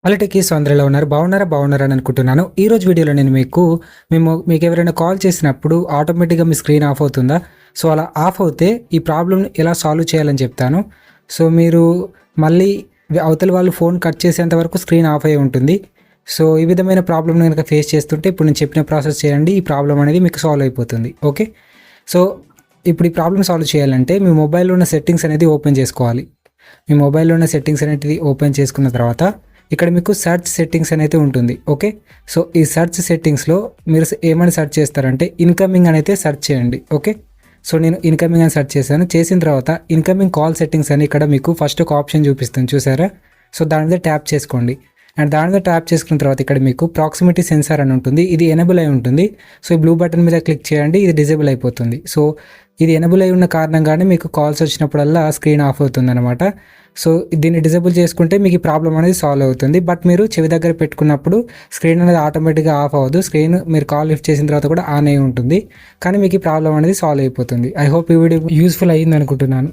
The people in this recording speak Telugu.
హలో టెక్కీస్ అందరూ ఎలా ఉన్నారు? బాగున్నారా అని అనుకుంటున్నాను. ఈ రోజు వీడియోలో నేను మీకు ఎవరైనా కాల్ చేసినప్పుడు ఆటోమేటిక్‌గా మీ స్క్రీన్ ఆఫ్ అవుతుందా? సో, అలా ఆఫ్ అవుతే ఈ ప్రాబ్లమ్‌ని ఎలా సాల్వ్ చేయాలని చెప్తాను. సో, మీరు మళ్ళీ అవతలి వాళ్ళు ఫోన్ కట్ చేసేంత వరకు స్క్రీన్ ఆఫ్ అయ్యి ఉంటుంది. సో, ఈ విధమైన ప్రాబ్లమ్‌ని గనుక ఫేస్ చేస్తుంటే ఇప్పుడు నేను చెప్పిన ప్రాసెస్ చేయండి. ఈ ప్రాబ్లమ్ అనేది మీకు సాల్వ్ అయిపోతుంది. ఓకే. సో, ఇప్పుడు ఈ ప్రాబ్లమ్ సాల్వ్ చేయాలంటే మీ మొబైల్‌లో ఉన్న సెట్టింగ్స్ అనేది ఓపెన్ చేసుకోవాలి. మీ మొబైల్‌లో ఉన్న సెట్టింగ్స్ అనేటివి ఓపెన్ చేసుకున్న తర్వాత ఇక్కడ మీకు సెర్చ్ సెట్టింగ్స్ అనేది ఉంటుంది. ఓకే. సో, ఈ సెర్చ్ సెట్టింగ్స్‌లో మీరు ఏమని సెర్చ్ చేస్తారంటే ఇన్‌కమింగ్ అని అయితే సెర్చ్ చేయండి. ఓకే. సో, నేను ఇన్‌కమింగ్ అని సెర్చ్ చేశాను. చేసిన తర్వాత ఇన్‌కమింగ్ కాల్ సెట్టింగ్స్ అని ఇక్కడ మీకు ఫస్ట్ ఒక ఆప్షన్ చూపిస్తుంది చూసారా? సో, దాని మీద ట్యాప్ చేసుకోండి. అండ్ దాని మీద ట్యాప్ చేసుకున్న తర్వాత ఇక్కడ మీకు ప్రాక్సిమిటీ సెన్సార్ అని ఉంటుంది. ఇది ఎనేబుల్ అయి ఉంటుంది. సో, ఈ బ్లూ బటన్ మీద క్లిక్ చేయండి. ఇది డిజేబుల్ అయిపోతుంది. సో, ఇది ఎనేబుల్ అయి ఉన్న కారణంగానే మీకు కాల్స్ వచ్చినప్పుడల్లా స్క్రీన్ ఆఫ్ అవుతుందన్నమాట. సో, దీన్ని డిజేబుల్ చేసుకుంటే మీకు ఈ ప్రాబ్లమ్ అనేది సాల్వ్ అవుతుంది. బట్ మీరు చెవి దగ్గర పెట్టుకున్నప్పుడు స్క్రీన్ అనేది ఆటోమేటిక్‌గా ఆఫ్ అవ్వదు. స్క్రీన్ మీరు కాల్ లిఫ్ట్ చేసిన తర్వాత కూడా ఆన్ అయ్యి ఉంటుంది. కానీ మీకు ఈ ప్రాబ్లమ్ అనేది సాల్వ్ అయిపోతుంది. ఐ హోప్ ఈ వీడియో యూజ్‌ఫుల్ అయ్యింది అనుకుంటున్నాను.